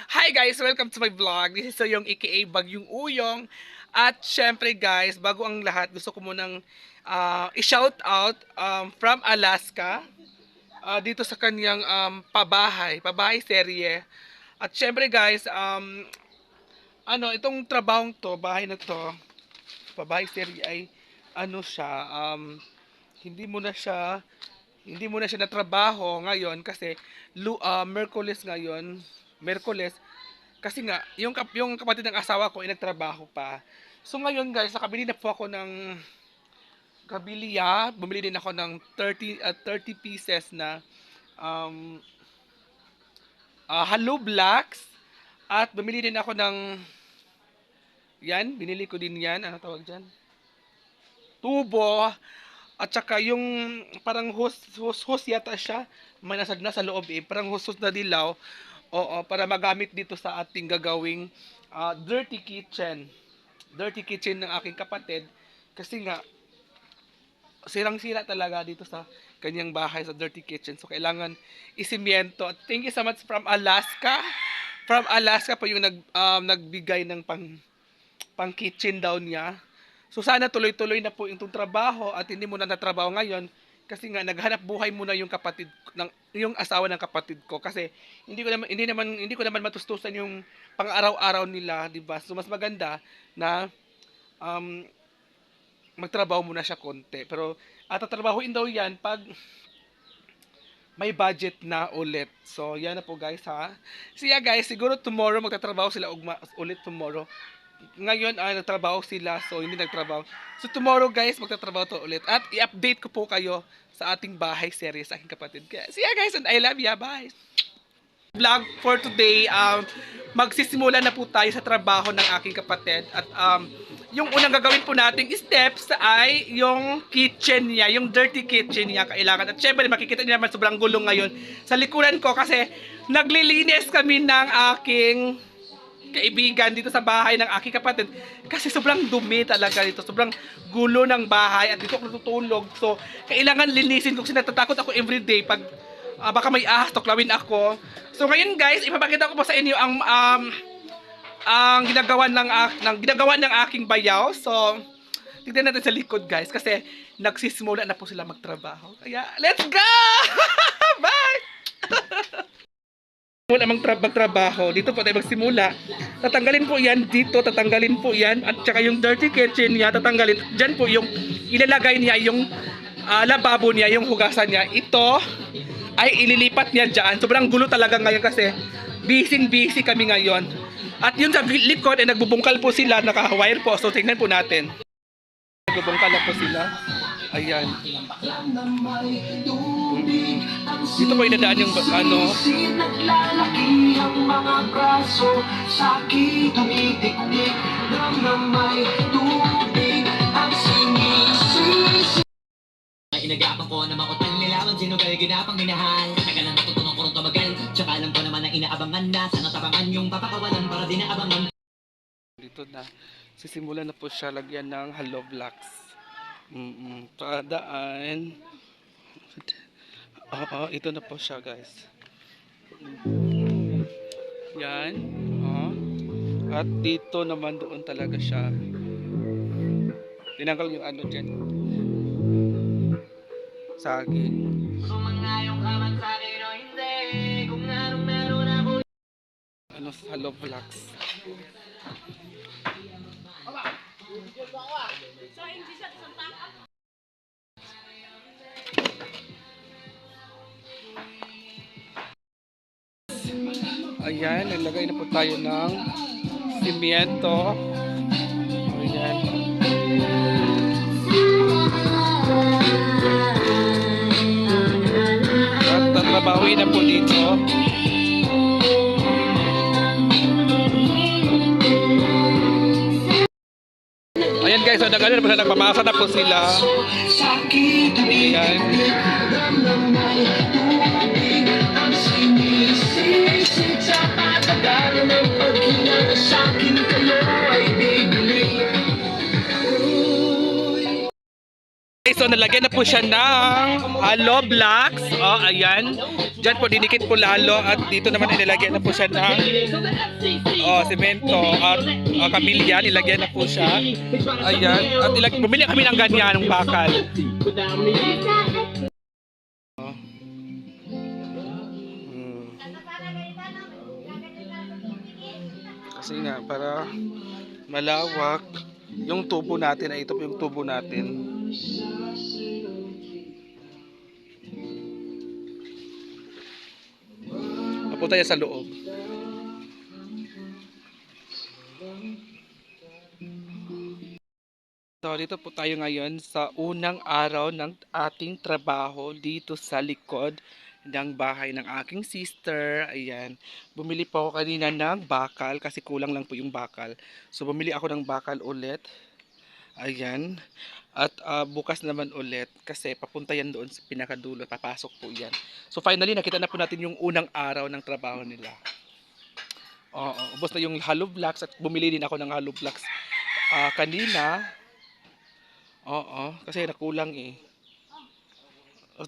Hi guys! Welcome to my vlog. This is yung aka Bagyong Uyong. At syempre guys, bago ang lahat, gusto ko munang i-shout out from Alaska dito sa kanyang pabahay serye. At syempre guys, itong trabahong to, bahay na to, pabahay serye ay siya, hindi mo na siya natrabaho ngayon kasi Merkules ngayon, Merkules. Kasi nga, yung kapatid ng asawa ko ay nagtrabaho pa. So ngayon guys, nakabili na po ako ng bumili din ako ng 30 pieces na Hello Blacks. At bumili din ako ng binili ko din yan, ano tawag dyan? Tubo. At saka yung parang hose yata siya, may nasa loob parang hose na dilaw. Oo, para magamit dito sa ating gagawing dirty kitchen. Dirty kitchen ng aking kapatid. Kasi nga, sirang-sira talaga dito sa kanyang bahay sa dirty kitchen. So, kailangan isimiento. Thank you so much from Alaska. From Alaska po yung nagbigay ng pang kitchen daw niya. So, sana tuloy-tuloy na po itong trabaho at hindi mo na natrabaho ngayon. Kasi nga naghanap buhay muna yung yung asawa ng kapatid ko kasi hindi ko naman matustusan yung pang-araw-araw nila, 'di ba? So mas maganda na magtrabaho muna siya konti. Pero tatrabahuin daw 'yan pag may budget na ulit. So yan na po guys ha. So yeah guys, siguro tomorrow magtatrabaho sila ulit tomorrow. Ngayon nagtrabaho sila, so hindi nagtrabaho. So tomorrow guys, magtatrabaho to ulit. At i-update ko po kayo sa ating bahay series sa aking kapatid. So yeah guys, and I love you. Bye! Vlog for today, magsisimula na po tayo sa trabaho ng aking kapatid. At yung unang gagawin po nating steps ay yung kitchen niya, yung dirty kitchen niya kailangan. At syempre makikita niyo naman sobrang gulong ngayon sa likuran ko kasi naglilinis kami ng aking kaibigan dito sa bahay ng aking kapatid kasi sobrang dumi talaga dito, sobrang gulo ng bahay at dito ako natutulog. So kailangan linisin ko kasi natatakot ako everyday pag baka may ahas, tuklawin ako. So ngayon guys, ipapakita ko po sa inyo ang ginagawa ng aking bayaw. So tignan natin sa likod guys kasi nagsisimula na po sila magtrabaho. Kaya let's go! Bye! Mula magtrabaho, dito po tayo magsimula. Tatanggalin po yan dito, tatanggalin po yan. At saka yung dirty kitchen niya, tatanggalin. Diyan po yung ilalagay niya, yung lababo niya, yung hugasan niya. Ito ay ililipat niya dyan. Sobrang gulo talaga ngayon kasi busy kami ngayon. At yun sa likod ay nagbubungkal po sila, naka-wire po. So tingnan po natin. Nagbubungkal na po sila. Ayan. Dito po inadaan yung naglalaki ang mga braso sa akin tumitiktik na may tubig ang sinisisi. Inagapang ko na makutang nilaman sino kayo ginapang minahal. Tagal na natutunan ko rin tumagal. Tsaka alam ko naman na inaabangan na sana tabangan yung papakawalan para din naabangan. Dito na sisimulan na po siya lagyan ng Hello Blacks. Padaan. Ito na po siya guys. Yan. At dito naman doon talaga siya. Tinanggal yung ano dyan. Saging. Sumangayong ka man sa akin o hindi. Kung anong meron ako. Hello Blacks. Ayan, naglagay na po tayo ng simiento. Ayan. At tatrabahuin na po dito. Ayan guys, so nagpamasa na po sila. Ayan. So nalagyan na po siya ng Hello Blacks. Ayan. Diyan po, dinikit po lalo at dito naman inilagyan na po siya ng semento at kabilya, nilagyan na po siya. Ayan, at bumili kami ng ganyan, ng bakal. Hmm. Kasi nga, para malawak, yung tubo natin, ay ito po yung tubo natin. Papunta yan sa loob. So, dito po tayo ngayon sa unang araw ng ating trabaho dito sa likod ng bahay ng aking sister. Ayan. Bumili po ako kanina ng bakal kasi kulang lang po yung bakal. So, bumili ako ng bakal ulit. Ayan. At bukas naman ulit kasi papunta yan doon sa pinakadulo. Papasok po yan. So, finally, nakita na po natin yung unang araw ng trabaho nila. Oo. Ubos na yung hollow blocks at bumili din ako ng hollow blocks kanina. Oo, kasi nakulang eh.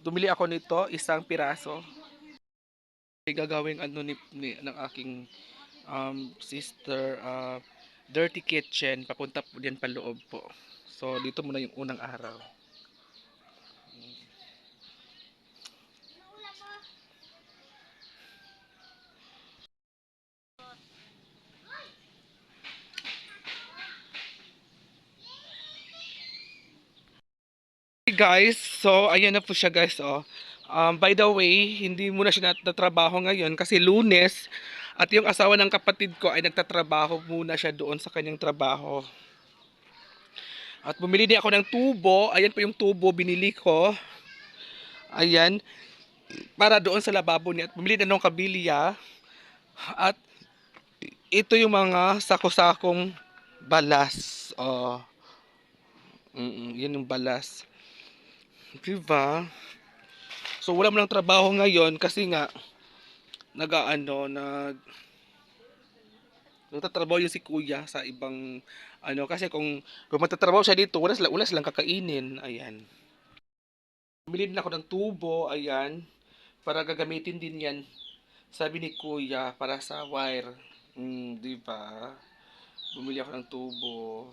Bumili ako nito, isang piraso. Gagawing ano ng aking sister, dirty kitchen. Papunta po diyan pa loob po. So, dito muna yung unang araw. Hey guys, so ayan na po siya guys. Oh. By the way, hindi muna siya natatrabaho ngayon kasi Lunes at yung asawa ng kapatid ko ay nagtatrabaho muna siya doon sa kanyang trabaho. At bumili din ako ng tubo. Ayan po yung tubo binili ko. Ayan, para doon sa lababo niya. At bumili na ng kabilya. At ito yung mga sako-sakong balas. Oh, yan yung balas. Diba? So wala mo ng trabaho ngayon kasi nga nagtatrabaho yung si kuya sa ibang kasi kung magtatrabaho siya dito, wala silang kakainin. Ayan. Bumili din ako ng tubo, ayan, para gagamitin din yan. Sabi ni kuya para sa wire. Di ba? Bumili ako ng tubo.